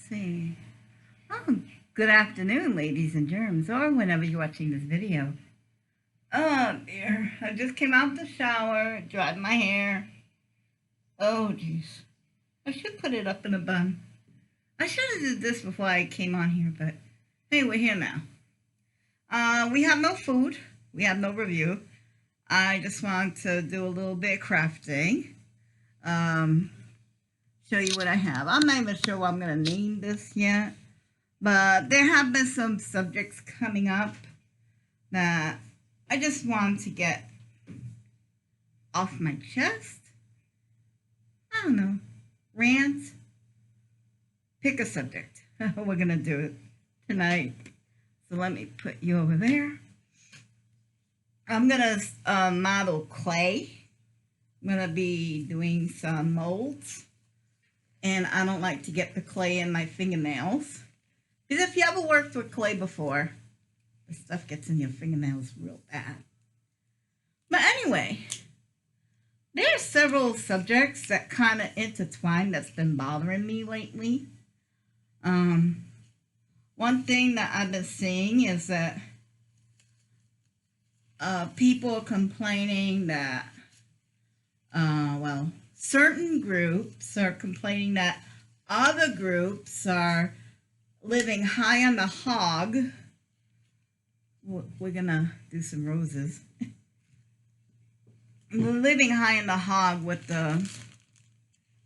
See. Oh, good afternoon, ladies and germs, or whenever you're watching this video. Oh dear, I just came out the shower, dried my hair. Oh jeez, I should put it up in a bun. I should have did this before I came on here, but hey, we're here now. We have no food, we have no review. I just want to do a little bit of crafting. Show you what I have. I'm not even sure what I'm gonna name this yet. But there have been some subjects coming up that I just want to get off my chest. I don't know. Rant. Pick a subject. We're going to do it tonight. So let me put you over there. I'm going to model clay. I'm going to be doing some molds. And I don't like to get the clay in my fingernails. Because if you ever worked with clay before, the stuff gets in your fingernails real bad. But anyway, there are several subjects that kind of intertwine that's been bothering me lately. One thing that I've been seeing is that people are complaining that, certain groups are complaining that other groups are living high on the hog. We're gonna do some roses. We're living high on the hog with the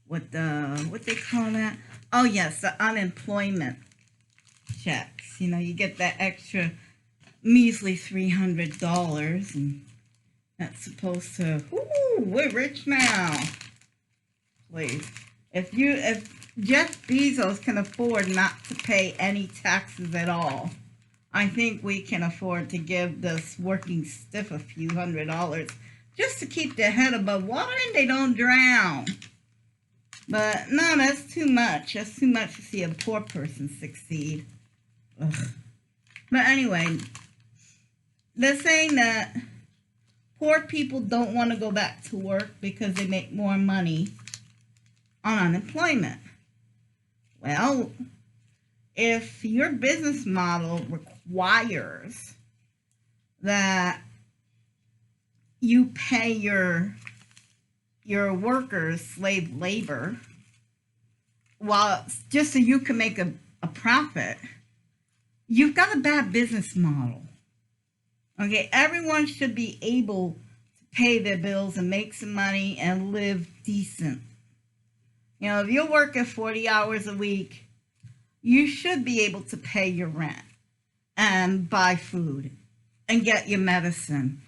what they call that? Oh yes, the unemployment checks. You know, you get that extra measly $300, and that's supposed to. Ooh, we're rich now. Please, if Jeff Bezos can afford not to pay any taxes at all, I think we can afford to give this working stiff a few $100s just to keep their head above water and they don't drown. But no, that's too much. That's too much to see a poor person succeed. Ugh. But anyway, they're saying that poor people don't want to go back to work because they make more money on unemployment. Well, if your business model requires that you pay your workers slave labor, while just so you can make a profit, you've got a bad business model. Okay, everyone should be able to pay their bills and make some money and live decent. You know, if you're working 40 hours a week, you should be able to pay your rent and buy food and get your medicine.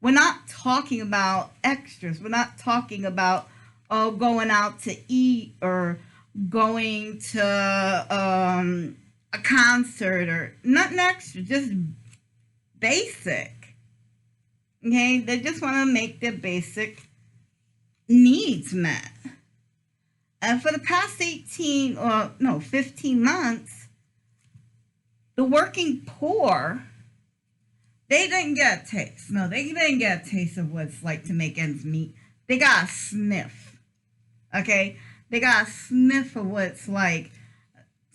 We're not talking about extras. We're not talking about going out to eat or going to a concert or nothing extra, just basic. Okay, they just want to make their basic needs met. And for the past 15 months, the working poor, they didn't get a taste. No, they didn't get a taste of what it's like to make ends meet. They got a sniff. Okay? They got a sniff of what it's like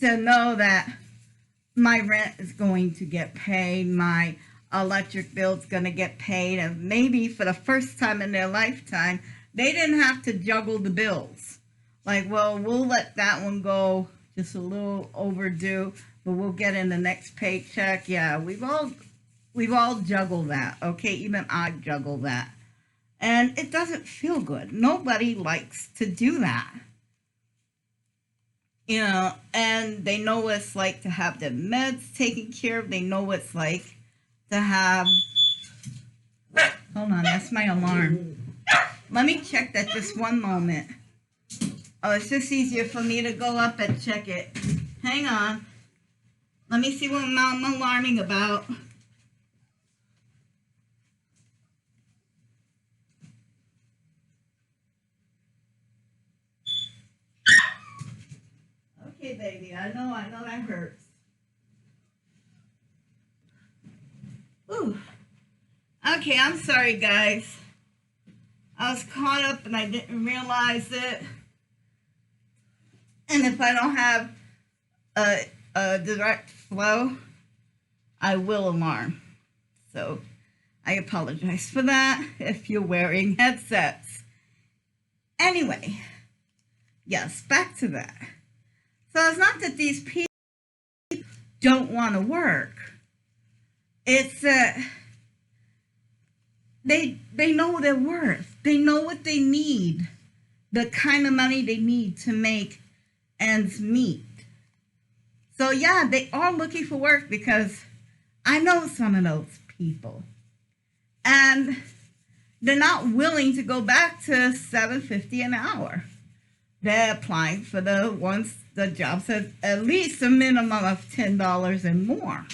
to know that my rent is going to get paid, my electric bill's going to get paid, and maybe for the first time in their lifetime, they didn't have to juggle the bills. Like, well, we'll let that one go just a little overdue, but we'll get in the next paycheck. Yeah, we've all juggled that, okay? Even I juggle that. And it doesn't feel good. Nobody likes to do that. You know, and they know what it's like to have their meds taken care of. They know what it's like to have... Hold on, that's my alarm. Let me check that just one moment. Oh, it's just easier for me to go up and check it. Hang on. Let me see what I'm alarming about. Okay, baby. I know that hurts. Ooh. Okay, I'm sorry, guys. I was caught up and I didn't realize it. And if I don't have a direct flow, I will alarm. So I apologize for that if you're wearing headsets. Anyway, yes, back to that. So it's not that these people don't want to work. It's that they know their worth. They know what they need, the kind of money they need to make ends meet. So yeah, they are looking for work because I know some of those people. And they're not willing to go back to $7.50 an hour. They're applying for the jobs at least a minimum of $10 and more.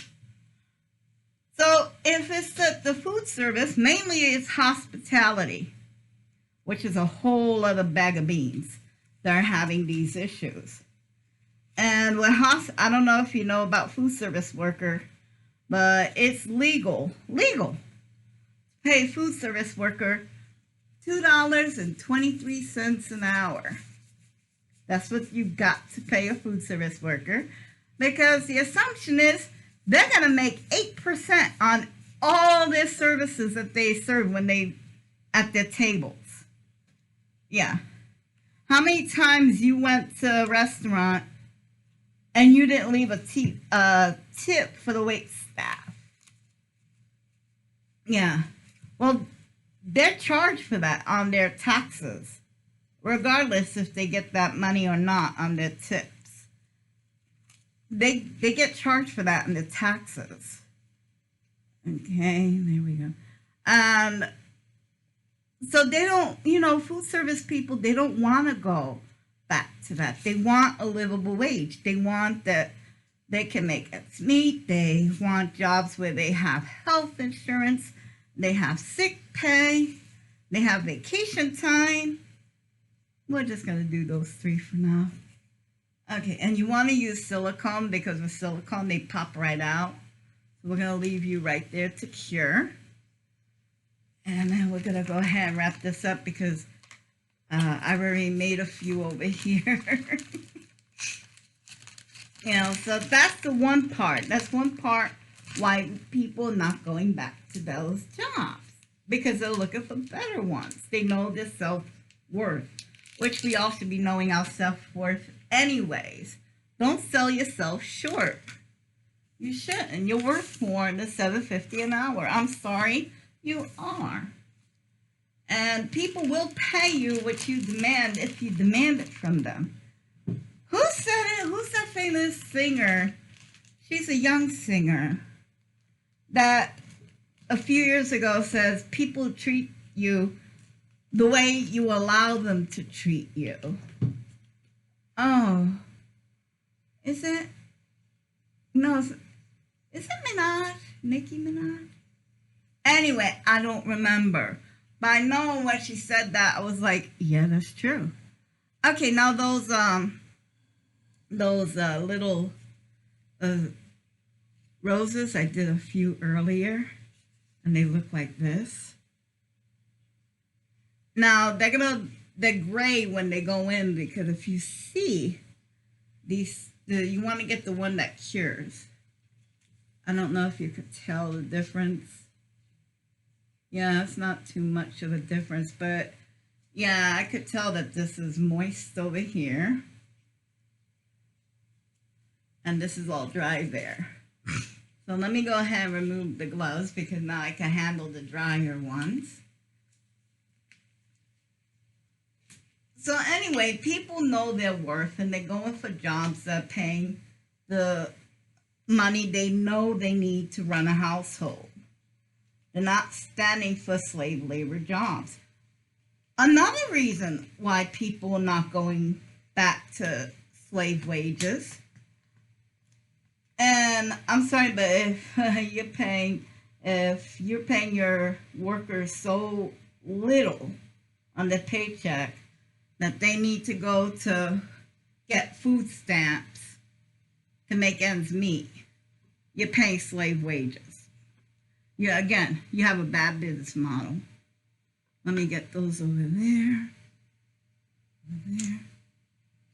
So if it's the food service, mainly it's hospitality, which is a whole other bag of beans. They're having these issues. And with I don't know if you know about food service worker, but it's legal to pay food service worker $2.23 an hour. That's what you've got to pay a food service worker, because the assumption is they're going to make 8% on all their services that they serve when they at their tables. Yeah. How many times you went to a restaurant and you didn't leave a tip for the wait staff? Yeah. Well, they're charged for that on their taxes, regardless if they get that money or not on their tips. They get charged for that in the taxes. Okay, there we go. And so they don't, food service people, they don't want to go back to that. They want a livable wage. They want that they can make ends meet. They want jobs where they have health insurance, they have sick pay, they have vacation time. We're just going to do those three for now. Okay, and you want to use silicone because with silicone, they pop right out. So we're going to leave you right there to cure. And then we're going to go ahead and wrap this up because I've already made a few over here. So that's the one part. That's one part why people are not going back to those jobs. Because they're looking for better ones. They know their self-worth, which we all should be knowing our self-worth anyways. Don't sell yourself short. You shouldn't. You're worth more than $7.50 an hour. I'm sorry, you are. And people will pay you what you demand if you demand it from them. Who said it? Who's that famous singer? She's a young singer that a few years ago says people treat you the way you allow them to treat you. Oh, is it? No, is it Minaj? Nicki Minaj? Anyway, I don't remember. But I know when she said that, I was like, yeah, that's true. Okay, now those little roses, I did a few earlier, and they look like this. Now, they're gray when they go in, because if you see you want to get the one that cures. I don't know if you could tell the difference. Yeah, it's not too much of a difference, but yeah, I could tell that this is moist over here. And this is all dry there. So let me go ahead and remove the gloves because now I can handle the drier ones. So anyway, people know their worth and they're going for jobs that are paying the money they know they need to run a household. They're not standing for slave labor jobs. Another reason why people are not going back to slave wages, and I'm sorry, but if you're paying your workers so little on the paycheck that they need to go to get food stamps to make ends meet, you're paying slave wages. Yeah, again, you have a bad business model. Let me get those over there. Over there.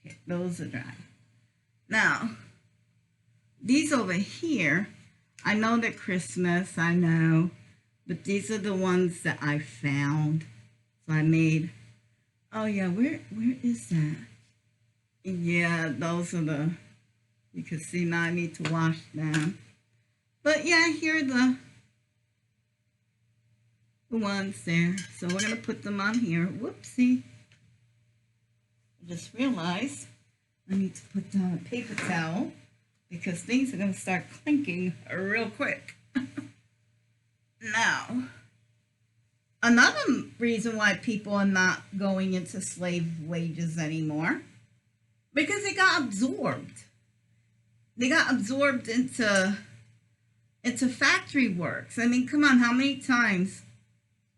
Okay, those are dry. Now, these over here, I know they're Christmas, I know, but these are the ones that I found. So I made, oh yeah, where is that? Yeah, those are the, you can see now I need to wash them. But yeah, here are the ones there. So we're going to put them on here. Whoopsie. I just realized I need to put down a paper towel because things are going to start clinking real quick. Now, another reason why people are not going into slave wages anymore, because they got absorbed. They got absorbed into factory works. I mean, come on, how many times?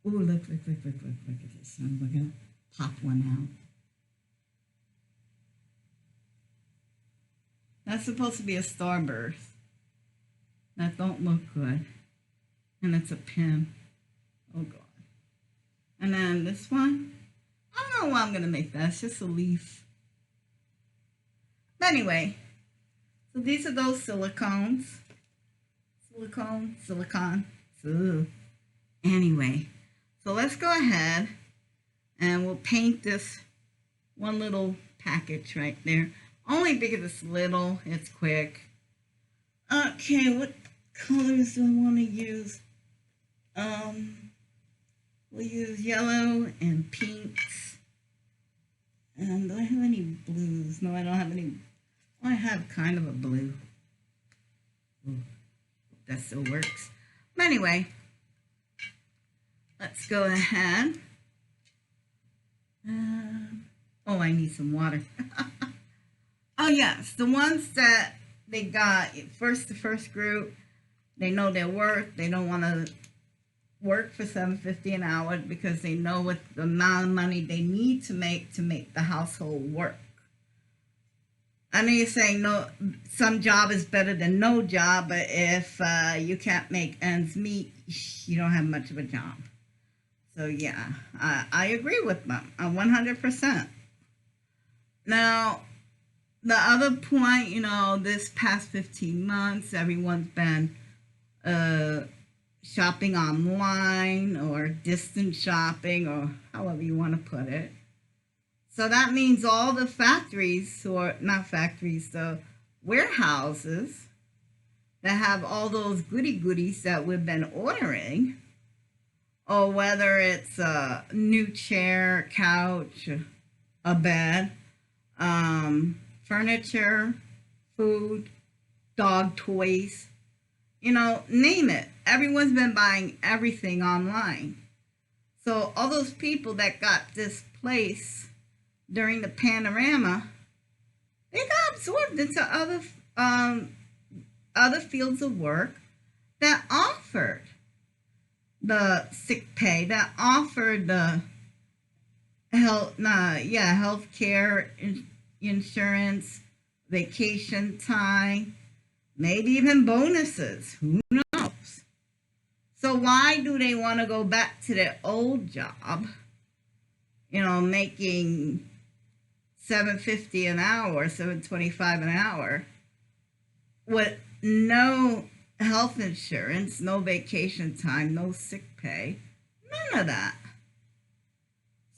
Ooh, look at this one. We're going to pop one out. That's supposed to be a starburst. That don't look good. And it's a pin. Oh, God. And then this one. I don't know why I'm going to make that. It's just a leaf. But anyway. So these are those silicones. Silicon. Ugh. Anyway. So let's go ahead. And we'll paint this one little package right there. Only because it's little, it's quick. Okay, what colors do I want to use? We'll use yellow and pinks. And do I have any blues? No, I don't have any. I have kind of a blue. Ooh, that still works. But anyway, let's go ahead. Oh, I need some water. Oh, yes, the ones that they got, the first group, they know their worth. They don't want to work for $7.50 an hour because they know what the amount of money they need to make the household work. I know you're saying no, some job is better than no job, but if you can't make ends meet, you don't have much of a job. So, yeah, I agree with them 100%. Now, the other point, this past 15 months, everyone's been shopping online or distance shopping or however you want to put it. So that means all the factories, or not factories, the warehouses that have all those goodies that we've been ordering, or whether it's a new chair, couch, a bed, furniture, food, dog toys, name it. Everyone's been buying everything online. So all those people that got displaced during the panorama, they got absorbed into other fields of work that offered the sick pay, that offered the health care, insurance, vacation time, maybe even bonuses. Who knows? So why do they want to go back to their old job, making $7.50 an hour, $7.25 an hour, with no health insurance, no vacation time, no sick pay, none of that.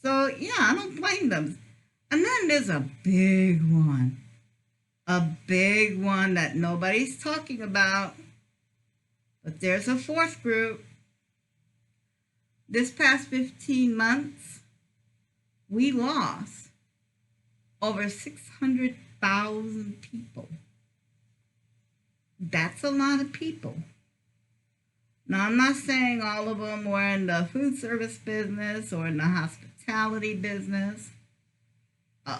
So, yeah, I don't blame them. And then there's a big one that nobody's talking about, but there's a fourth group. This past 15 months, we lost over 600,000 people. That's a lot of people. Now, I'm not saying all of them were in the food service business or in the hospitality business.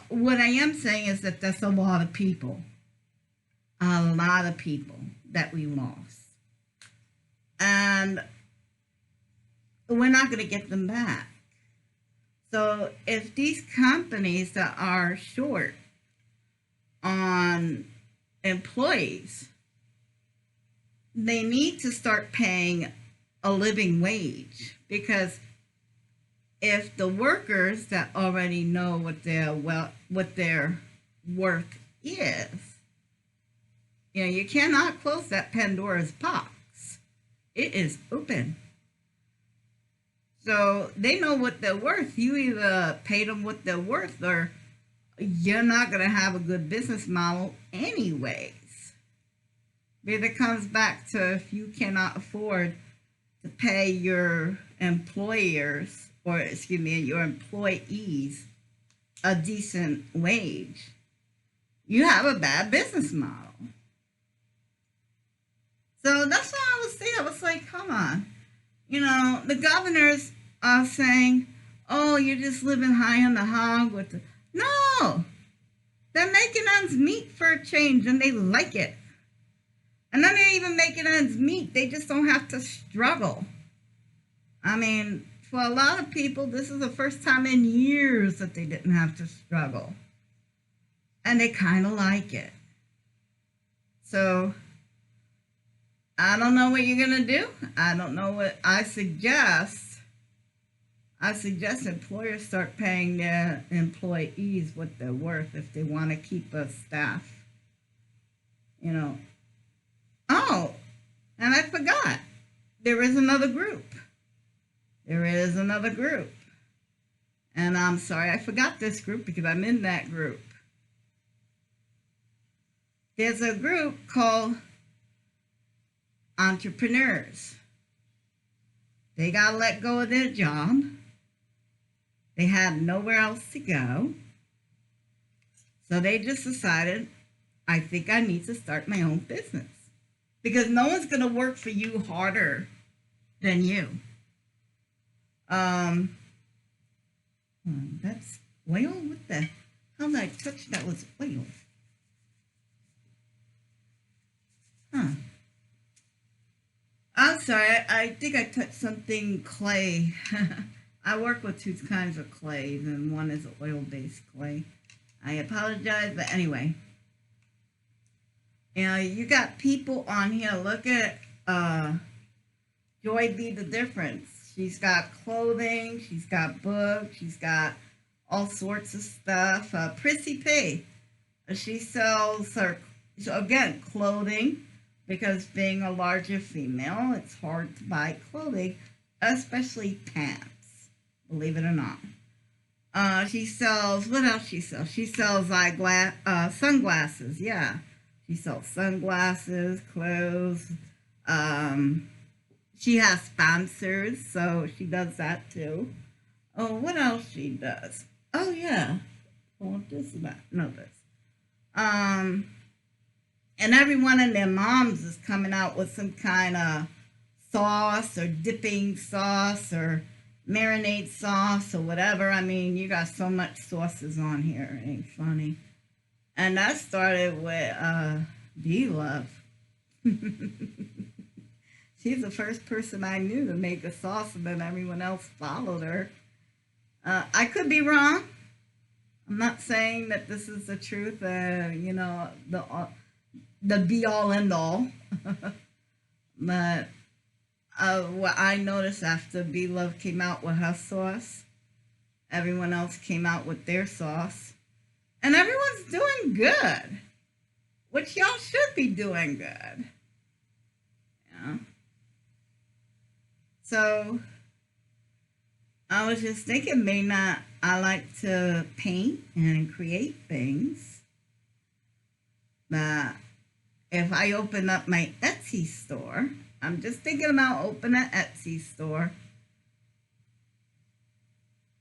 What I am saying is that that's a lot of people. A lot of people that we lost. And we're not going to get them back. So if these companies that are short on employees, they need to start paying a living wage, because if the workers that already know what their worth is, You know, you cannot close that Pandora's box. It is open. So they know what they're worth. You either pay them what they're worth or you're not going to have a good business model anyways. But it comes back to if you cannot afford to pay your employers, or excuse me, your employees a decent wage, you have a bad business model. So that's what I was saying. I was like, come on. You know, the governors are saying, oh, you're just living high on the hog with the... No! They're making ends meet for a change, and they like it. And then they're even making ends meet. They just don't have to struggle. I mean, for a lot of people, this is the first time in years that they didn't have to struggle. And they kind of like it. So, I don't know what you're going to do. I don't know what I suggest. I suggest employers start paying their employees what they're worth if they want to keep a staff. You know. Oh, and I forgot. There is another group. There is another group. And I'm sorry I forgot this group because I'm in that group. There's a group called entrepreneurs. They got let go of their job. They had nowhere else to go. So they just decided, I think I need to start my own business. Because no one's going to work for you harder than you. That's oil? What the? How did I touch that was oil? Huh. I'm sorry, I think I touched something clay. I work with two kinds of clays, and one is oil-based clay. I apologize, but anyway. You know, you got people on here. Look at Joy Be the Difference. She's got clothing, she's got books, she's got all sorts of stuff. Prissy P. She sells her, so again, clothing, because being a larger female, it's hard to buy clothing, especially pants, believe it or not. She sells, what else she sells? She sells sunglasses, yeah. She sells sunglasses, clothes. She has sponsors, so she does that too. Oh, what else she does? Oh, yeah. Oh, this is that. No, this. And everyone and their moms is coming out with some kind of sauce or dipping sauce or marinade sauce or whatever. I mean, you got so much sauces on here. It ain't funny. And that started with D-Love. She's the first person I knew to make a sauce, and then everyone else followed her. I could be wrong. I'm not saying that this is the truth, you know, the be-all, end-all. But what I noticed after B-Love came out with her sauce, everyone else came out with their sauce. And everyone's doing good, which y'all should be doing good. Yeah. So I was just thinking, I like to paint and create things, but if I open up my Etsy store, I'm just thinking about opening an Etsy store.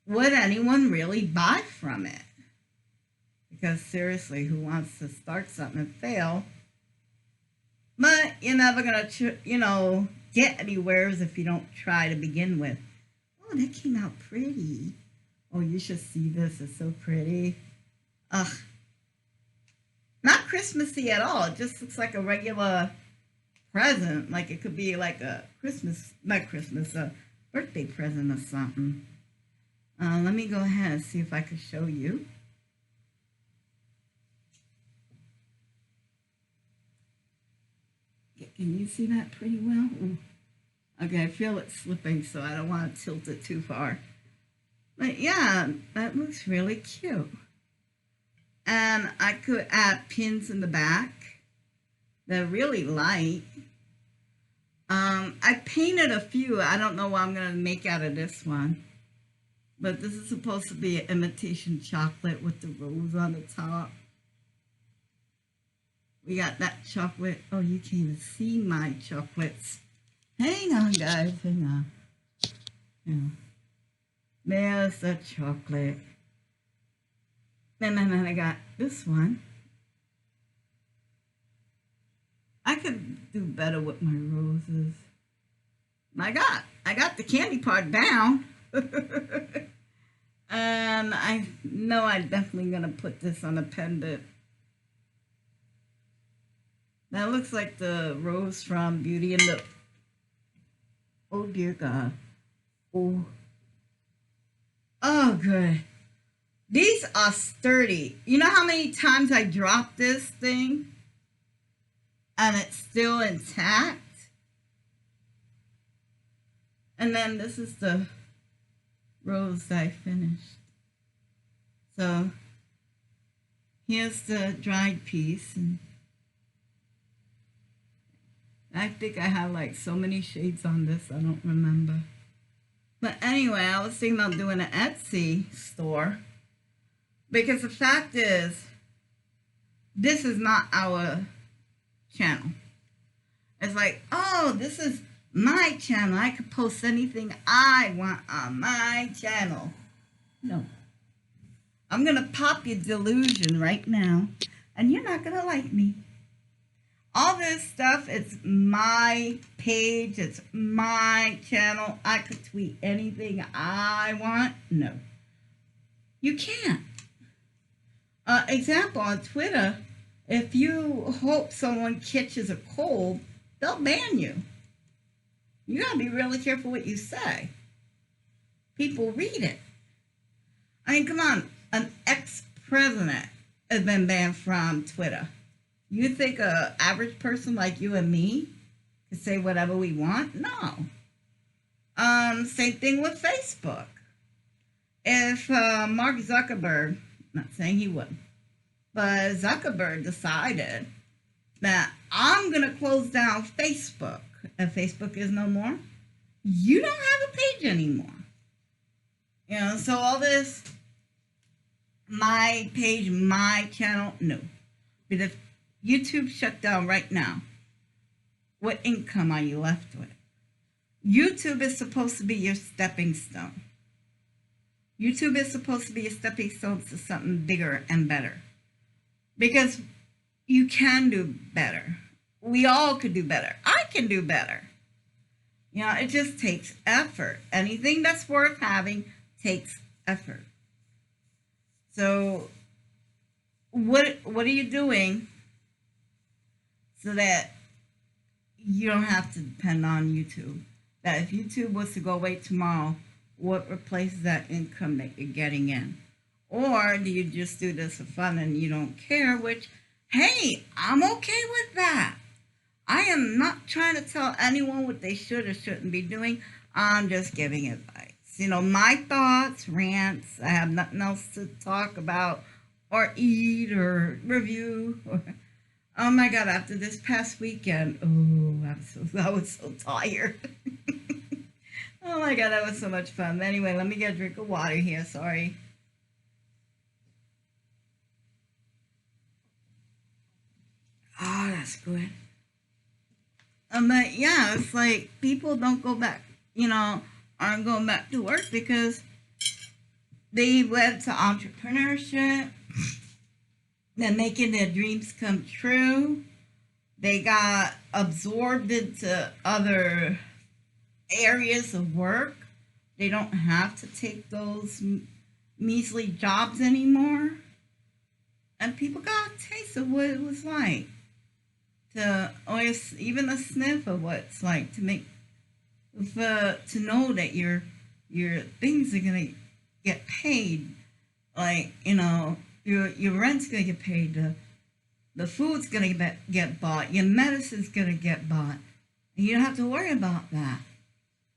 Would anyone really buy from it? Because seriously, who wants to start something and fail? But you're never going to, get anywhere if you don't try to begin with. Oh, that came out pretty. Oh, you should see this. It's so pretty. Ugh. Not Christmassy at all. It just looks like a regular present. Like it could be like a a birthday present or something. Let me go ahead and see if I can show you. Can you see that pretty well? Ooh. Okay, I feel it slipping, so I don't want to tilt it too far. But yeah, that looks really cute. And I could add pins in the back. They're really light. I painted a few. I don't know what I'm gonna make out of this one, but this is supposed to be an imitation chocolate with the rose on the top. We got that chocolate. Oh, you can't even see my chocolates. Hang on, guys. Hang on. Yeah. There's the chocolate. And then I got this one. I could do better with my roses. I got the candy part down. And I know I'm definitely going to put this on a pendant. That looks like the rose from Beauty and the... Oh, dear God. Oh. Oh, good. These are sturdy. You know how many times I dropped this thing? And it's still intact? And then this is the rose I finished. So here's the dried piece. And I think I have like so many shades on this, I don't remember. But anyway, I was thinking about doing an Etsy store. Because the fact is, this is not our channel. It's like, oh, this is my channel. I could post anything I want on my channel. No. I'm going to pop your delusion right now, and you're not going to like me. All this stuff, it's my page. It's my channel. I could tweet anything I want. No. You can't. Example, on Twitter, if you hope someone catches a cold, they'll ban you. You gotta be really careful what you say. People read it. I mean, come on, an ex-president has been banned from Twitter. You think an average person like you and me can say whatever we want? No. Same thing with Facebook. If Mark Zuckerberg, not saying he wouldn't, but Zuckerberg decided that I'm going to close down Facebook, and Facebook is no more, you don't have a page anymore. You know, so all this, my page, my channel, no. But if YouTube shut down right now, what income are you left with? YouTube is supposed to be your stepping stone. YouTube is supposed to be a stepping stone to something bigger and better. Because you can do better. We all could do better. I can do better. You know, it just takes effort. Anything that's worth having takes effort. So what are you doing so that you don't have to depend on YouTube? That if YouTube was to go away tomorrow, what replaces that income that you're getting in? Or do you just do this for fun and you don't care, which, hey, I'm okay with that. I am not trying to tell anyone what they should or shouldn't be doing. I'm just giving advice. You know, my thoughts, rants, I have nothing else to talk about or eat or review. Oh my God, after this past weekend, I was so tired. Oh my God, that was so much fun. Anyway, let me get a drink of water here. Sorry. Oh, that's good. But yeah, it's like people don't go back, aren't going back to work because they went to entrepreneurship. They're making their dreams come true. They got absorbed into other areas of work. They don't have to take those measly jobs anymore. And people got a taste of what it was like or even a sniff of what it's like to know that your things are gonna get paid. Like, your rent's gonna get paid. The food's gonna get bought. Your medicine's gonna get bought. And you don't have to worry about that.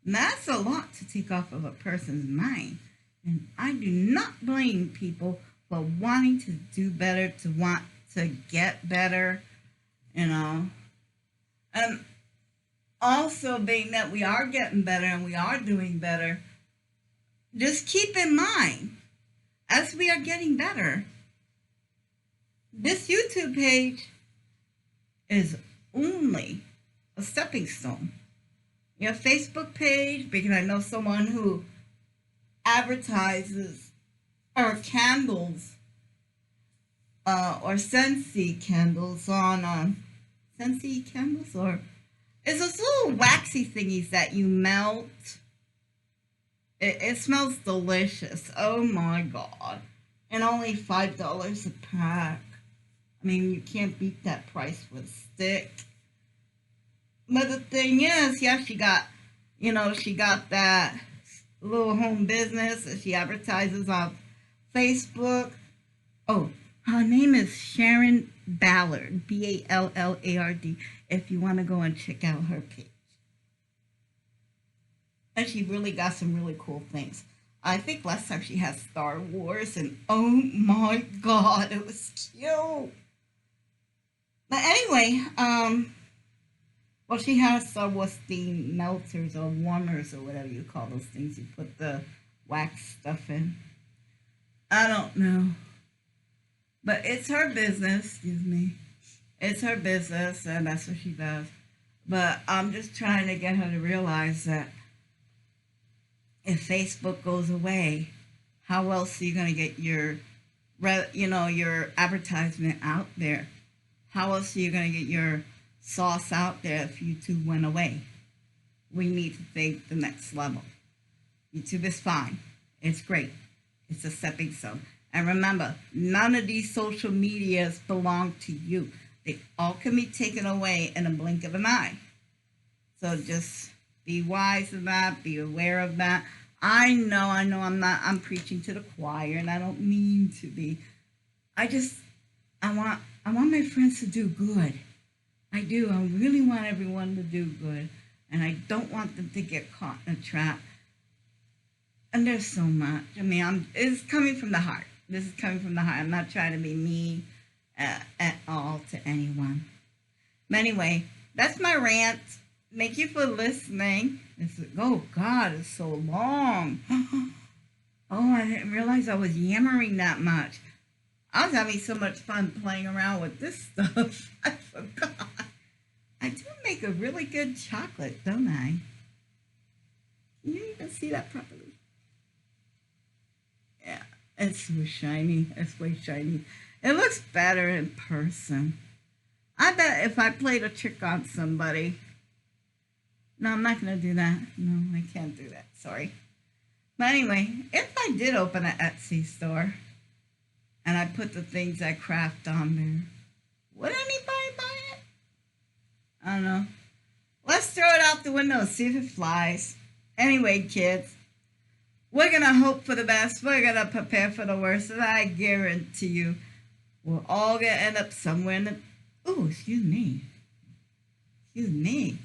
And that's a lot to take off of a person's mind. And I do not blame people for wanting to do better, to want to get better. you know. And also, being that we are getting better and we are doing better, just keep in mind, as we are getting better, this YouTube page is only a stepping stone. Your Facebook page, because I know someone who advertises or candles or Scentsy candles on Scentsy candles, or it's those little waxy thingies that you melt. It smells delicious. Oh my god. And only $5 a pack. I mean, you can't beat that price with a stick. But the thing is, yeah, she got that little home business that she advertises on Facebook. Oh, her name is Sharon Ballard, Ballard, if you want to go and check out her page. And she really got some really cool things. I think last time she had Star Wars, and oh my god, it was cute. But anyway, well, she has Star Wars themed melters or warmers or whatever you call those things you put the wax stuff in. I don't know. But it's her business, excuse me. It's her business, and that's what she does. But I'm just trying to get her to realize that if Facebook goes away, how else are you going to get your advertisement out there? How else are you going to get your sauce out there if YouTube went away? We need to think the next level. YouTube is fine. It's great. It's a stepping stone. And remember, none of these social medias belong to you. They all can be taken away in a blink of an eye. So just be wise of that. Be aware of that. I know I'm preaching to the choir, and I don't mean to be. I want my friends to do good. I do. I really want everyone to do good. And I don't want them to get caught in a trap. And there's so much. I mean, it's coming from the heart. This is coming from the heart. I'm not trying to be mean at all to anyone. But anyway, that's my rant. Thank you for listening. Oh, God, it's so long. Oh, I didn't realize I was yammering that much. I was having so much fun playing around with this stuff. I forgot. I do make a really good chocolate, don't I? Can you even see that properly? Yeah, it's so shiny. It's way shiny. It looks better in person. I bet if I played a trick on somebody. No, I'm not going to do that. No, I can't do that. Sorry. But anyway, if I did open an Etsy store and I put the things I craft on there, would anybody buy it? I don't know. Let's throw it out the window and see if it flies. Anyway, kids, we're going to hope for the best. We're going to prepare for the worst. And I guarantee you, we're all going to end up somewhere in the... Oh, excuse me. Excuse me.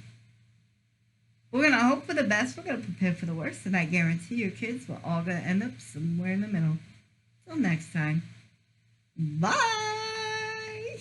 We're going to hope for the best. We're going to prepare for the worst. And I guarantee you, kids, we're all going to end up somewhere in the middle. Till next time. Bye.